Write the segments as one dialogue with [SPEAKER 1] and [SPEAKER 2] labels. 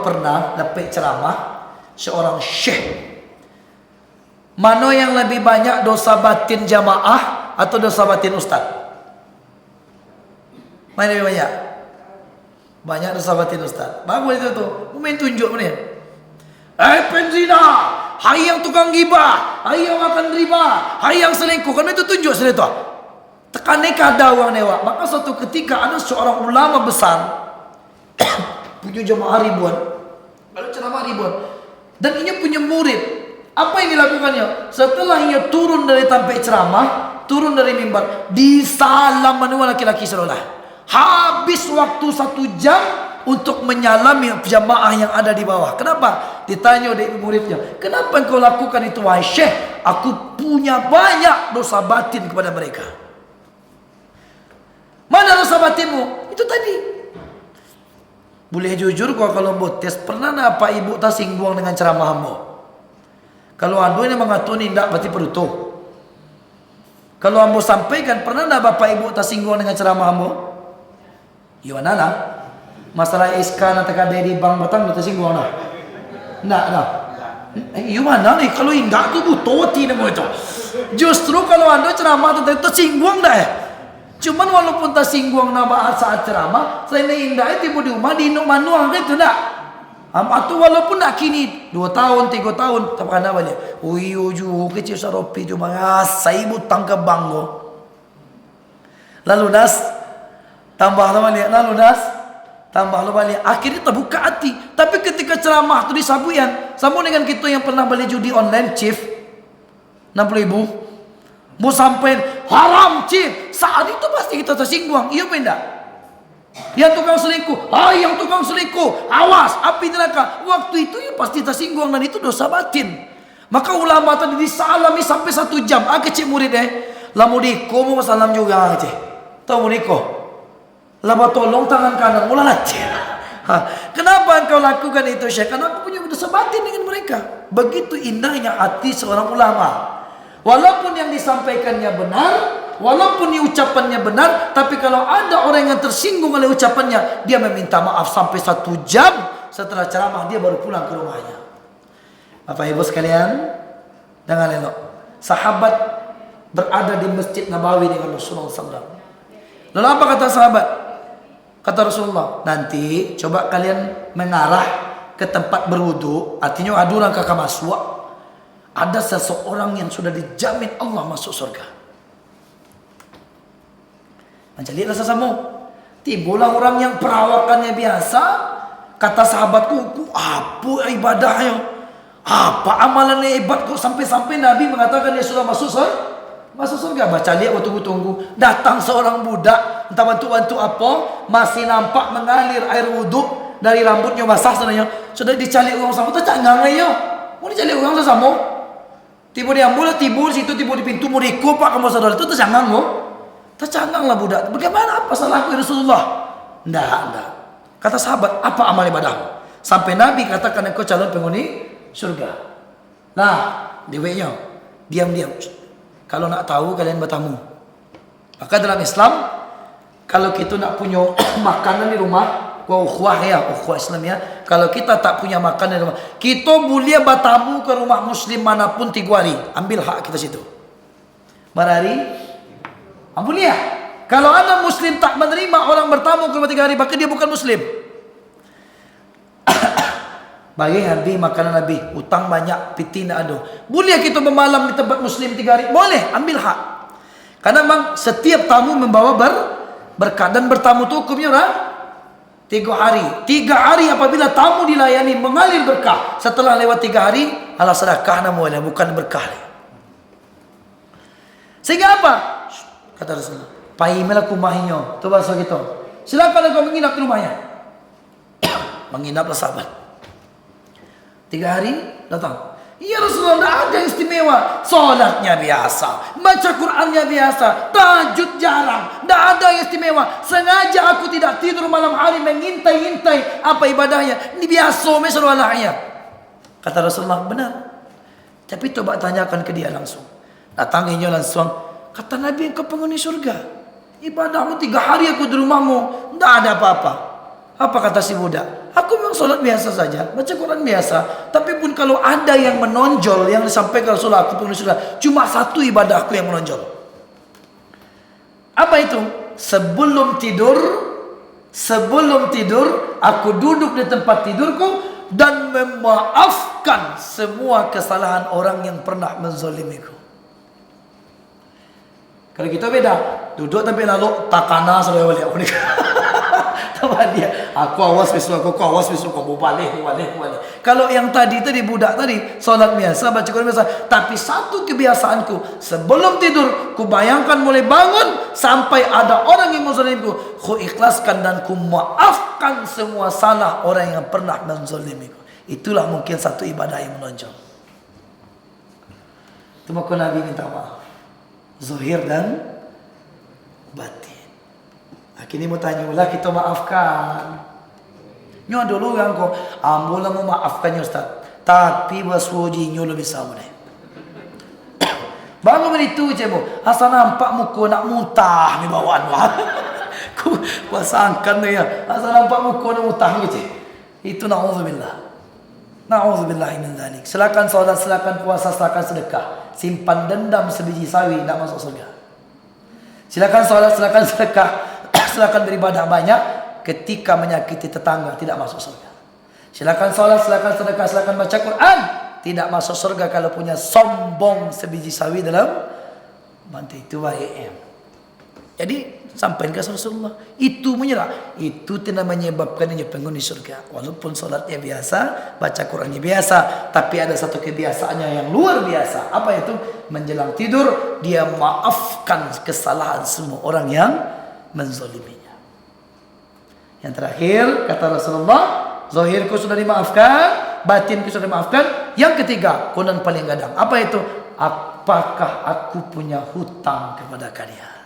[SPEAKER 1] pernah dapat ceramah seorang syekh. Mana yang lebih banyak dosa batin jamaah atau dosa batin ustaz? Mana yang lebih banyak? Banyak dosa batin ustaz. Bagus itu tuh. Main tunjuk ni. Penzina, hai yang tukang gibah, hai yang makan riba, hai yang selingkuh. Kan itu tunjuk sudah tu. Tekannya kada orang dewa. Maka suatu ketika ada seorang ulama besar punya jamaah ribuan, lalu ceramah ribuan, dan ia punya murid. Apa yang dilakukannya? Setelah ia turun dari tampil ceramah, turun dari mimbar, disalam manual laki-laki seolah. Habis waktu 1 jam untuk menyalami jamaah yang ada di bawah. Kenapa? Ditanya oleh muridnya, kenapa engkau lakukan itu wahai syekh? Aku punya banyak dosa batin kepada mereka. Mana dosa batinmu? Itu tadi. Boleh jujur kalau botes, pernah nak apa ibu tak singgung dengan ceramahmu? Kalau anda ini mengatuni tidak berarti perutuh. Kalau ambo sampaikan, pernah tak bapak ibu tak singgung dengan ceramahmu? Gimana lah? Masalah SK nanti dari bank batang tak singgung lah. Tidak lah. Gimana nih? Kalau enggak tu butuh hati nama itu. Justru kalau anda ceramah tentang itu singgung dah. Cuman walaupun tak singgung nama saat ceramah, selain indah itu di rumah di manual itu tak. Atau walaupun nak kini 2 tahun 3 tahun tak pernah balik. Uyu ju kecil saropi tu mga saibu tangka banggo. Lalu nas tambah balik, lalu nas tambah balik. Akhirnya terbuka hati. Tapi ketika ceramah tu disabuyan, sama dengan kita yang pernah beli judi online, chief 60.000. Mau sampai haram chief. Saat itu pasti kita tersinggung. Iya benda. Yang tukang selingkuh, yang tukang selingkuh, awas, api neraka. Waktu itu ya pasti tersinggung dan itu dosa batin. Maka ulama tadi disalami sampai 1 jam. Kecil murid lamu diko mau salam juga aja. Tahu diko? Lama tolong tangan kanan mula aja. Kenapa engkau lakukan itu Syekh? Karena aku punya dosa batin dengan mereka. Begitu indahnya hati seorang ulama. Walaupun yang disampaikannya benar, walaupun ucapannya benar, tapi kalau ada orang yang tersinggung oleh ucapannya, dia meminta maaf sampai 1 jam setelah ceramah dia baru pulang ke rumahnya. Bapak Ibu sekalian, dengan elok, sahabat berada di Masjid Nabawi dengan Rasulullah SAW. Lalu apa kata sahabat? Kata Rasulullah, nanti coba kalian mengarah ke tempat berwudu, artinya ada orang kakak masuk. Ada seseorang yang sudah dijamin Allah masuk surga. Macam lihatlah sesamu. Timbullah orang yang perawakannya biasa. Kata sahabatku, apa ibadahnya? Apa amalannya hebat kok sampai-sampai Nabi mengatakan dia sudah masuk surga? Masuk surga. Baca lihat, tunggu-tunggu. Datang seorang budak, entah bantu-bantu apa, masih nampak mengalir air wuduk dari rambutnya basah sebenarnya. Sudah dicari orang sama, tak cangang aja. Mau dicari orang sesama. Tiba dia ambil, tiba di situ, tiba di pintu, mau dikopak kamu saudara itu tercangang mo. Tercangang lah budak. Bagaimana apa salahku Rasulullah? Enggak. Kata sahabat, apa amal ibadahmu? Sampai Nabi katakan engkau calon penghuni surga. Nah, deweknya diam-diam. Kalau nak tahu kalian bertamu. Maka dalam Islam, kalau kita nak punya makanan di rumah, ukhuwah Islam ya. Kalau kita tak punya makanan di rumah, kita boleh bertamu ke rumah muslim manapun 3 hari. Ambil hak kita situ. Berhari, boleh ya. Kalau ada muslim tak menerima orang bertamu ke rumah 3 hari, maka dia bukan muslim. Bagi Nabi makanan Nabi, utang banyak, piti nak ada. Boleh kita bermalam di tempat muslim 3 hari? Boleh, ambil hak. Karena memang setiap tamu membawa berkah, dan bertamu itu hukumnya 3 hari. 3 hari apabila tamu dilayani mengalir berkah. Setelah lewat 3 hari, ala sedekah namanya, bukan berkah. Sehingga apa? Kata Rasulullah, "Paimelah kumahinyo." Itu bahasa gitu. Silakan engkau menginap di rumahnya. Menginaplah sahabat. 3 hari datang. Ya Rasulullah, tidak ada yang istimewa. Solatnya biasa, baca Qurannya biasa, tahajud jarang, tidak ada yang istimewa. Sengaja aku tidak tidur malam hari mengintai-intai apa ibadahnya. Ini biasa mesalahnya. Kata Rasulullah, benar. Tapi coba tanyakan ke dia langsung. Datanginya langsung. Kata Nabi, engkau penghuni surga. Ibadahmu 3 hari aku di rumahmu, tidak ada apa-apa. Apa kata si budak? Aku memang sholat biasa saja, baca Quran biasa. Tapi pun kalau ada yang menonjol, yang disampaikan Rasulullah, aku pun sudah. Cuma satu ibadahku yang menonjol. Apa itu? Sebelum tidur, aku duduk di tempat tidurku dan memaafkan semua kesalahan orang yang pernah menzalimiku. Kalau kita beda, duduk tapi lalu takana sudah balik. Teman dia, aku awas besok, aku balik. Kalau yang tadi budak tadi, solat biasa, baca Quran biasa. Tapi satu kebiasaanku, sebelum tidur, ku bayangkan mulai bangun sampai ada orang yang menzalimku, ku ikhlaskan dan ku maafkan semua salah orang yang pernah menzalimiku. Itulah mungkin satu ibadah yang menonjol. Itu maka Nabi minta maaf, zahir dan batin. Akhirnya mau tanya lah, kita maafkan. Nyo dulu yang ko, ambola mau maafkan Ustaz. Tapi waswoji nyo lebih sama deh. Bangun itu cebo, asal nampak muka nak muntah ni bawaan wah. Ku pasangkan dia, asal nampak muka nak muntah gitu. Itu naudzubillah. Naudzubillah min dzalik. Silakan salat, silakan puasa, silakan sedekah. Simpan dendam sebiji sawi nak masuk surga. Silakan salat, silakan sedekah. Silakan beribadah banyak, ketika menyakiti tetangga tidak masuk surga. Silakan salat, silakan sedekah, silakan baca Quran, tidak masuk surga kalau punya sombong sebiji sawi dalam bantai itu baik. Jadi sampai ke Rasulullah, itu menyerah, itu tidak menyebabkan dia penghuni surga. Walaupun salatnya biasa, baca Qurannya biasa, tapi ada satu kebiasaannya yang luar biasa. Apa itu? Menjelang tidur dia maafkan kesalahan semua orang yang menzaliminya. Yang terakhir kata Rasulullah, zahirku sudah dimaafkan, batinku sudah dimaafkan. Yang ketiga, konon paling gadang. Apa itu? Apakah aku punya hutang kepada kalian?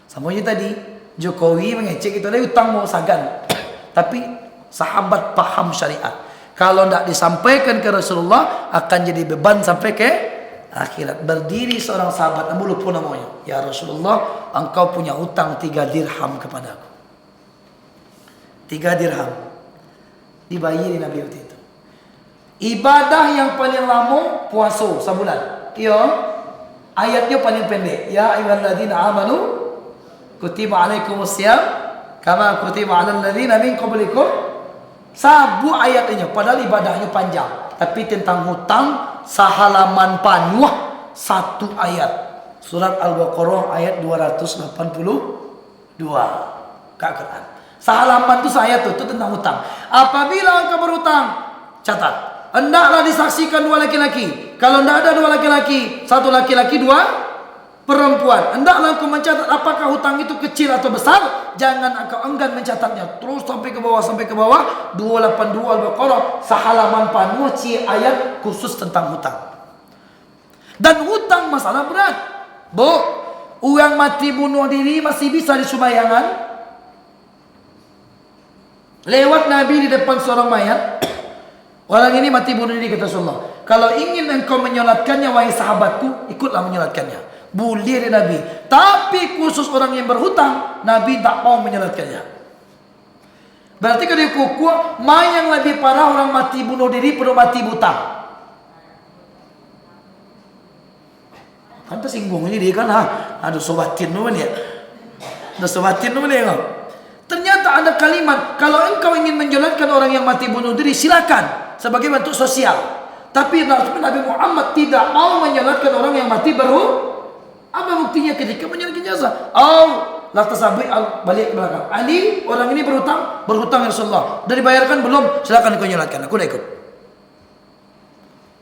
[SPEAKER 1] Semuanya tadi Jokowi mengecek itu dari hutang mau sagan. Tapi sahabat paham syariat. Kalau tidak disampaikan ke Rasulullah akan jadi beban sampai ke akhirat. Berdiri seorang sahabat, aku lupa namanya. Ya Rasulullah, engkau punya hutang 3 dirham kepadaku. 3 dirham. Dibayari Nabi waktu itu. Ibadah yang paling lama puasa sebulan. Iya. Ayatnya paling pendek. Ya ayyuhalladzina amanu kutiba alaikumusiyam kama kutiba alal ladzina min qablikum. Sabu ayatnya padahal ibadahnya panjang. Tapi tentang hutang sehalaman penuh 1 ayat. Surat Al-Baqarah ayat 282. Quran. Sehalaman itu ayat itu tentang hutang. Apabila engkau berhutang, catat. Hendaklah disaksikan 2 laki-laki. Kalau tidak ada 2 laki-laki, 1 laki-laki 2 perempuan. Hendaklah engkau mencatat apakah hutang itu kecil atau besar. Jangan engkau enggan mencatatnya. Terus sampai ke bawah. 282 Al-Baqarah. Sehalaman penuh ayat khusus tentang hutang. Dan hutang masalah berat. Bu, orang mati bunuh diri masih bisa disumbayangkan. Lewat Nabi di depan seorang mayat. Orang ini mati bunuh diri kata Rasulullah. Kalau ingin engkau menyolatkannya wahai sahabatku, ikutlah menyolatkannya. Boleh dari Nabi. Tapi khusus orang yang berhutang, Nabi tak mau menyolatkannya. Berarti kalau kuku, yang lebih parah orang mati bunuh diri perlu mati butang. Kan tersinggung ini dia kan, aduh sobatin nu ya. Aduh sobatin nu ya. Ternyata ada kalimat, kalau engkau ingin menjalankan orang yang mati bunuh diri, silakan sebagai bentuk sosial. Tapi Nabi Muhammad tidak mau menjalankan orang yang mati apa buktinya ketika menjalankan jasa? Lah tasabih balik ke belakang. Ali orang ini berhutang ya Rasulullah. Sudah dibayarkan belum? Silakan kau jalankan. Aku dah ikut.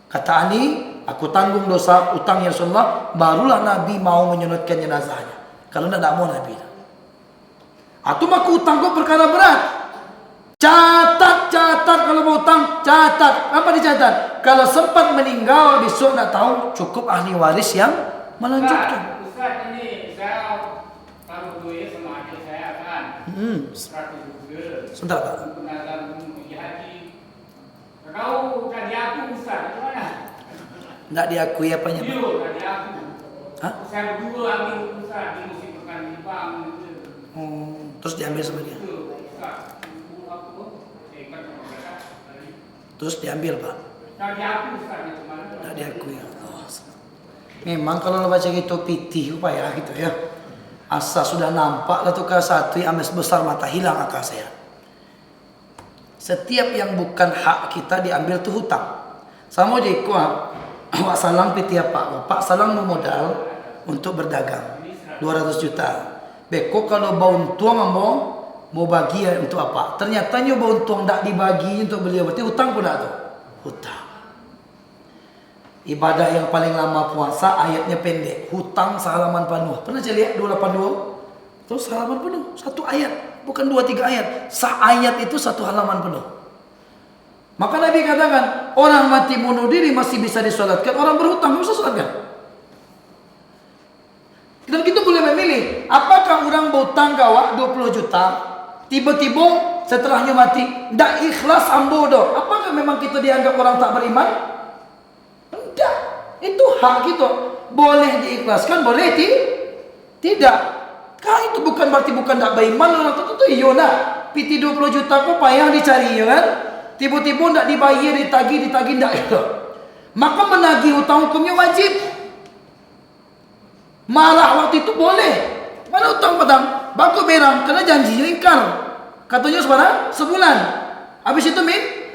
[SPEAKER 1] Kata Ali, aku tanggung dosa utang ya Rasulullah. Barulah Nabi mau menyolatkan jenazahnya. Kalau tidak mau Nabi. Atau aku utang kau perkara berat. Catat kalau mau utang, catat. Apa dicatat? Kalau sempat meninggal besok tidak tahu, cukup ahli waris yang melanjutkan.
[SPEAKER 2] Ustaz ini saya taruh duit sama adik saya kan. 100 juga.
[SPEAKER 1] Sebentar Pak.
[SPEAKER 2] Penazar pergi haji. Kau tak diaku Ustaz, gimana?
[SPEAKER 1] Tidak diakui apanya Pak?
[SPEAKER 2] Iya, tak diaku.
[SPEAKER 1] Hah?
[SPEAKER 2] Saya berdua ambil Ustaz di musim pekan Jepang.
[SPEAKER 1] Terus diambil sama dia.
[SPEAKER 2] Ustaz, aku
[SPEAKER 1] Terus diambil Pak.
[SPEAKER 2] Nah diakui Ustaz itu mana?
[SPEAKER 1] Tidak diakui. Oh. Memang kalau lo baca gitu pitih Pak ya gitu ya. Asa sudah nampak lah tuh satu ames besar mata hilang akal saya. Setiap yang bukan hak kita diambil tuh hutang. Sama aja kuah. Awak salang pitih apa? Bapak salang mau modal untuk berdagang 200 juta. Beko kalau bau tuang mau bagi ya untuk apa? Ternyata nyo bau tuang tak dibagi untuk beliau. Berarti hutang pun tak tuh. Hutang. Ibadah yang paling lama puasa ayatnya pendek. Hutang sehalaman penuh. Pernah saya lihat 282? Terus halaman penuh. Satu ayat. Bukan 2-3 ayat. Seayat itu satu halaman penuh. Maka Nabi katakan, orang mati bunuh diri masih bisa disolatkan. Orang berhutang bisa solatkan. Dan kita boleh memilih. Apakah orang berhutang kawak 20 juta. Tiba-tiba setelahnya mati. Tak ikhlas ambodo. Apakah memang kita dianggap orang tak beriman? Tidak. Itu hak kita. Boleh diikhlaskan, boleh tidak. Kah itu bukan berarti bukan tak beriman. Orang itu iya nak. Piti 20 juta kok payah dicari ya kan. Tiba-tiba tak dibayar, ditagih tak itu. Maka menagih hutang hukumnya wajib. Malah waktu itu boleh. Mana hutang petang? Baku berang. Kena janji ingkar. Katanya sebulan. Habis itu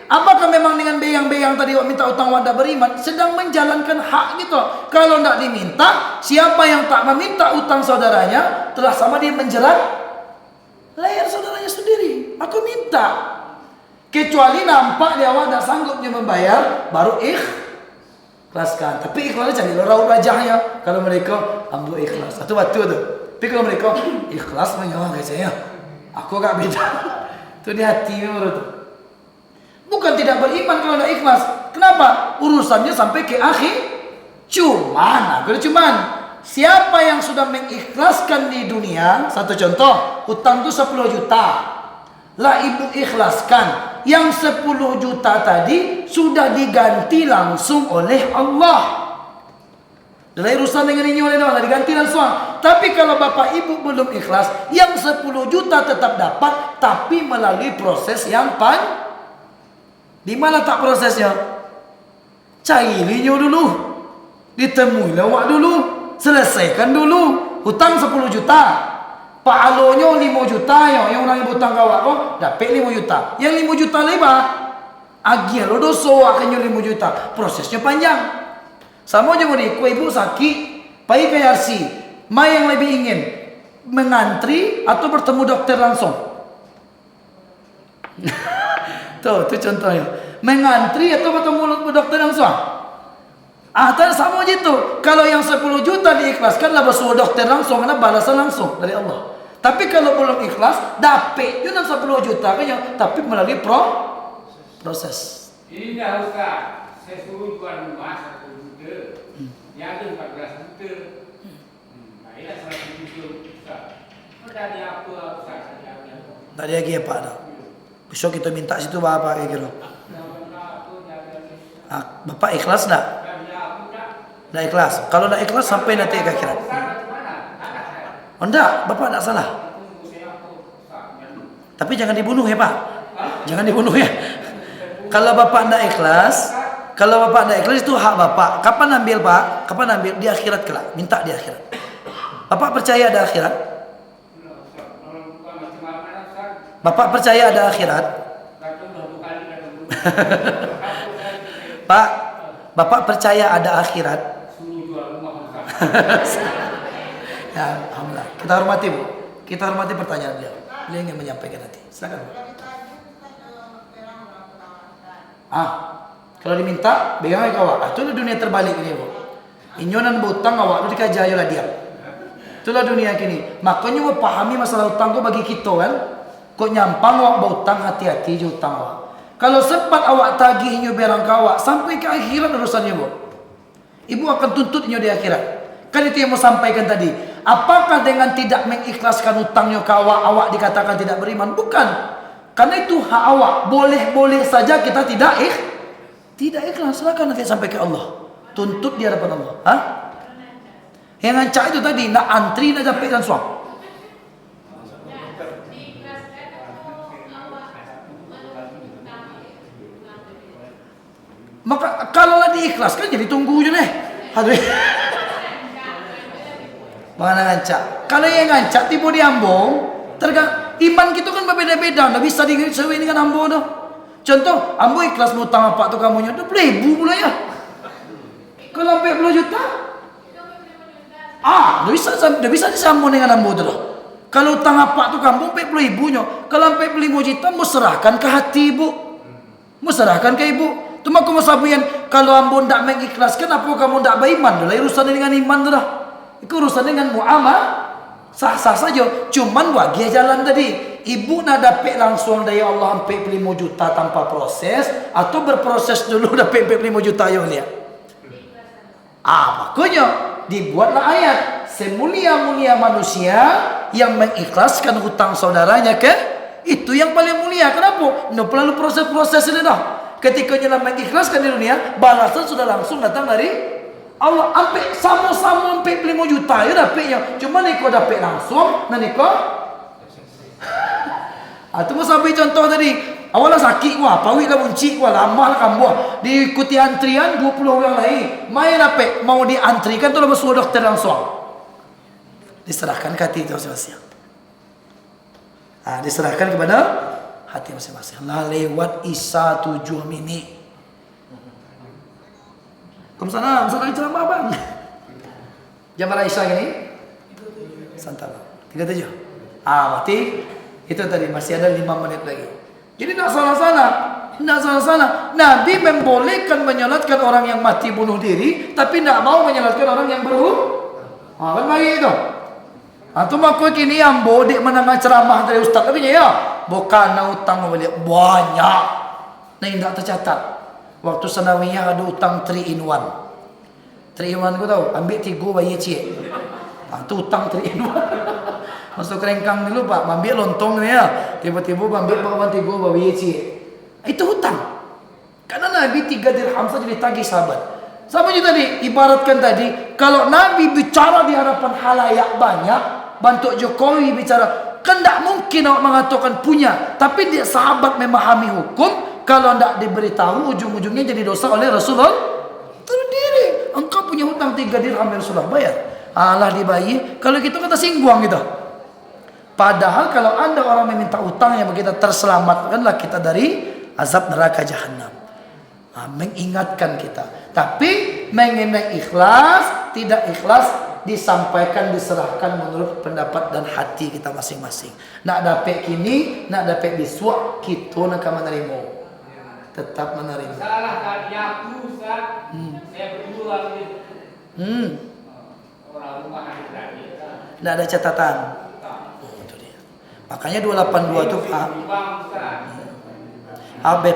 [SPEAKER 1] apakah memang dengan beyang-beyang tadi minta hutang wadah beriman sedang menjalankan hak gitu? Kalau tidak diminta, siapa yang tak meminta hutang saudaranya telah sama dia menjerat leher saudaranya sendiri. Aku minta. Kecuali nampak dia awak tak sanggup dia membayar, baru ikhlaskan. Tapi ikhlasnya cari raut wajahnya. Kalau mereka ambil ikhlas, itu batu tu. Tapi kalau mereka ikhlas menyawang kayaknya, aku agak beda. Itu di hati menurut tu. Bukan tidak beriman kalau tidak ikhlas. Kenapa? Urusannya sampai ke akhir. Cuman siapa yang sudah mengikhlaskan di dunia, satu contoh, hutang itu 10 juta. Lah ibu ikhlaskan. Yang 10 juta tadi sudah diganti langsung oleh Allah. Dari urusan dengan ini oleh Allah diganti langsung. Tapi kalau bapak ibu belum ikhlas, yang 10 juta tetap dapat, tapi melalui proses yang di mana tak prosesnya? Carinya dulu. Ditemui lawak dulu. Selesaikan dulu. Hutang 10 juta. Paalonya 5 juta ya. Yang orang hutang kawak kok dapat 5 juta. Yang 5 juta lebah. Agih lo dosa akhirnya 5 juta. Prosesnya panjang. Sama aja mudi. Kue ibu sakit. Pai ke RC. Ma yang lebih ingin mengantri atau bertemu dokter langsung? Tuh contohnya. Mengantri atau bertemu dokter langsung? Sama aja itu. Kalau yang 10 juta diikhlaskan lah bersuruh dokter langsung, karena balasan langsung dari Allah. Tapi kalau belum ikhlas, dapat itu 10 juta kan, tapi melalui proses.
[SPEAKER 2] Ini dah Ustaz. Saya suruh tuan rumah 1 juta. Yang ada 14 juta. Baiklah 1 juta Ustaz. Tadi apa Ustaz?
[SPEAKER 1] Tadi lagi apa dah? Besok kita minta situ bapak kira-kira. Bapak ikhlas tak? Tak ikhlas. Kalau tak ikhlas sampai nanti ke akhirat. Oh enggak, bapak tak salah. Tapi jangan dibunuh ya pak. Jangan dibunuh ya. Kalau bapak tak ikhlas, itu hak bapak. Kapan ambil pak? Kapan ambil? Di akhirat kelak. Minta di akhirat. Bapak percaya ada akhirat? Bapak percaya ada akhirat? Pak, bapak percaya ada akhirat? Ya, alhamdulillah. Kita hormati bu. Kita hormati pertanyaan beliau. Beliau ingin menyampaikan nanti. Silakan. Kalau diminta, pegang aja awak. Itulah dunia terbalik ini bu. Inyonan berhutang awak itu dikajai lah diam. Itulah dunia kini. Makanya mau pahami masalah hutang kau bagi kita kan. Kok nyampang awak berhutang, hati-hati je hutang awak. Kalau sempat awak tagihnya berang kawak sampai ke akhirat urusannya bu. Ibu akan tuntutnya di akhirat. Kan itu yang mau sampaikan tadi. Apakah dengan tidak mengikhlaskan hutangnya kawak awak dikatakan tidak beriman? Bukan. Karena itu hak awak. Boleh-boleh saja kita tidak ikhlas. Silakan nanti sampai ke Allah. Tuntut di hadapan Allah. Yang ngancak itu tadi nak antri nak sampai dan suang. Maka kalau lah diikhlaskan jadi tunggu je nih. Aduh. Mana ngancak. Kalau yang ngancak tiba di ambong, iman kita kan berbeda-beda. Nggak bisa disesuaikan dengan ambo tuh. Contoh, ambo ikhlas ngutang apa tuh kamunya? 20.000 pula ya. Kalau sampai 10 juta, nggak bisa disambung dengan ambo tuh loh. Kalau utang apa tuh kamu 40.000 nya. Kalau sampai 5 juta, mau serahkan ke hati ibu. Mau serahkan ke ibu. Cuma kamu sabian, kalau ambo ndak mengikhlaskan, apa kamu ndak beriman? Dah urusan dengan iman tu dah. Itu urusan dengan muamal. Sah-sah saja. Cuman bagi jalan tadi. Ibu nak dapat langsung dari Allah sampai 5 juta tanpa proses, atau berproses dulu dapat 45 juta yo lihat. Makanya dibuatlah ayat, semulia-mulia manusia yang mengikhlaskan hutang saudaranya ke itu yang paling mulia. Kenapa? Nggak perlu proses-proses ini dah. Ketika dia mengikhlaskan di dunia, balasan sudah langsung datang dari Allah. Sampai sama-sama sampai 5 juta ya dapatnya. Cuma niko dapat langsung, nah niko. Itu mau sampai contoh tadi. Awalnya sakit wah, pawit lah buncit wah, lama lah kambuh. Diikuti antrian 20 orang lain. Main apa? Mau diantrikan tu lah bersuruh dokter langsung. Diserahkan ke hati masing-masing. Diserahkan kepada hati masing-masing. Lah lewat Isa 7 minit. Kamu sana ceramah bang. Jam berapa Isa ini? Santai. 37. Berarti itu tadi masih ada 5 menit lagi. Jadi nak salah-salah. Nabi membolehkan menyolatkan orang yang mati bunuh diri, tapi tidak mau menyolatkan orang yang kan bagi itu. Atau makanya kini yang bodek menangah ceramah dari ustaz tapi ya, bukan utang balik banyak. Nah tidak tercatat. Waktu Sanawiyah ada utang 3 in 1. 3 in 1 kau tahu? Ambil 3 bayi cik. Itu utang 3 in 1. Masuk kerengkang dulu pak, ambil lontong ni ya. Tiba-tiba ambil bawa 3 bayi cik. Itu hutang. Karena Nabi 3 dirham saja ditagih sahabat. Sama juga tadi, ibaratkan tadi, kalau Nabi bicara di hadapan halayak banyak, bantu Jokowi bicara, kan tak mungkin awak mengatakan punya. Tapi dia sahabat memahami hukum, kalau tak diberitahu, ujung-ujungnya jadi dosa oleh Rasulullah. Terdiri, engkau punya hutang 3 dirham yang Rasulullah bayar. Allah dibayar, kalau gitu kata singgung kita. Padahal kalau anda orang meminta utang yang kita terselamatkanlah kita dari azab neraka jahanam. Mengingatkan kita. Tapi mengenai ikhlas, tidak ikhlas disampaikan, diserahkan menurut pendapat dan hati kita masing-masing. Nak dapat kini, nak dapat besok, kita nak menerima. Tetap menerima.
[SPEAKER 2] Salah tadi aku Ustaz. Saya berdua gitu. Orang rumah tadi.
[SPEAKER 1] Tidak ada catatan. Makanya 282 itu Pak.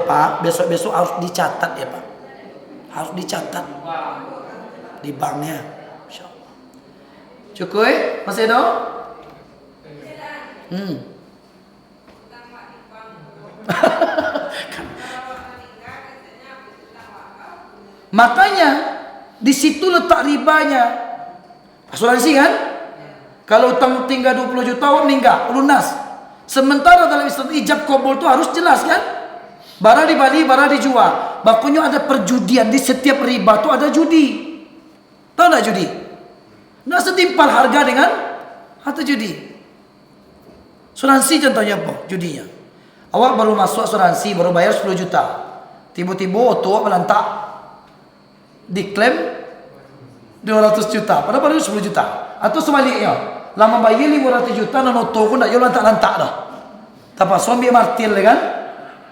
[SPEAKER 1] Pak, besok-besok harus dicatat ya Pak. Harus dicatat di banknya. Insyaallah. Cukup? Masih ada? Makanya di situ letak ribanya. Asuransi kan? Kalau utang tinggal 20 juta meninggal, lunas. Sementara dalam Islam ijab kabul itu harus jelas kan? Barang dibeli, barang dijual. Bakunya ada perjudian. Di setiap riba itu ada judi. Tahu tak judi? Nggak setimpal harga dengan harta judi. Asuransi contohnya apa? Judinya. Awak baru masuk asuransi, baru bayar 10 juta. Tiba-tiba auto melantak. Diklaim 200 juta. Padahal baru 10 juta. Atau sebaliknya. Lama bayar 500 juta, dan auto pun tak jual lantak-lantak dah. Tapi ambil martil kan?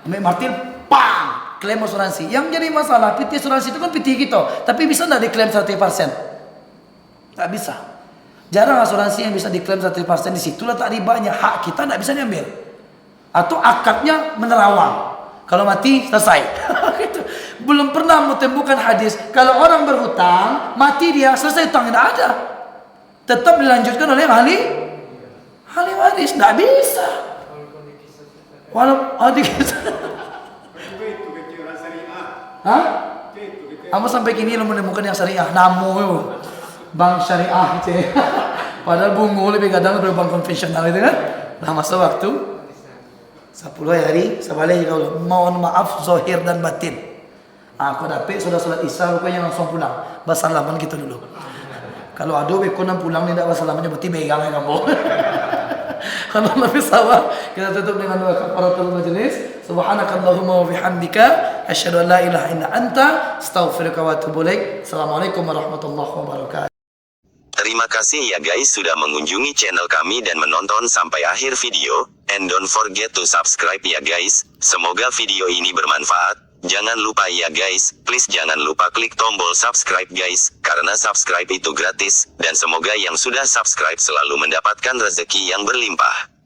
[SPEAKER 1] Ambil martil, pang! Klaim asuransi. Yang jadi masalah, PT asuransi itu kan PT kita. Tapi bisa tak diklaim 100%? Tak bisa. Jarang asuransi yang bisa diklaim 100%. Di situ letak ribanya. Hak kita tak bisa diambil. Atau akadnya menerawang. Kalau mati, selesai. Belum pernah menemukan hadis. Kalau orang berhutang, mati dia, selesai hutang. Tidak ada. Tetap dilanjutkan oleh ahli waris. Tidak bisa. Walau ada kisah. Hah? Kamu sampai kini belum menemukan yang syariah. Namu bank syariah cek. Padahal bunga lebih kadang dari bank konvensional itu kan. Nah masa waktu 10 hari sebalik kalau mohon maaf zahir dan batin. Aku dapat sudah salat isya rupanya langsung pulang. Bersalaman gitu dulu. Kalau ada bekonan pulang tidak bersalamannya berarti begang ya kamu. Kalau lebih sama kita tutup dengan doa kafaratul majlis. Subhanakallahumma wa bihamdika asyhadu an la ilaha illa anta astaghfiruka wa atubu ilaik. Assalamualaikum warahmatullahi wabarakatuh.
[SPEAKER 3] Terima kasih ya guys sudah mengunjungi channel kami dan menonton sampai akhir video. And don't forget to subscribe ya guys. Semoga video ini bermanfaat. Jangan lupa ya guys, please jangan lupa klik tombol subscribe guys. Karena subscribe itu gratis. Dan semoga yang sudah subscribe selalu mendapatkan rezeki yang berlimpah.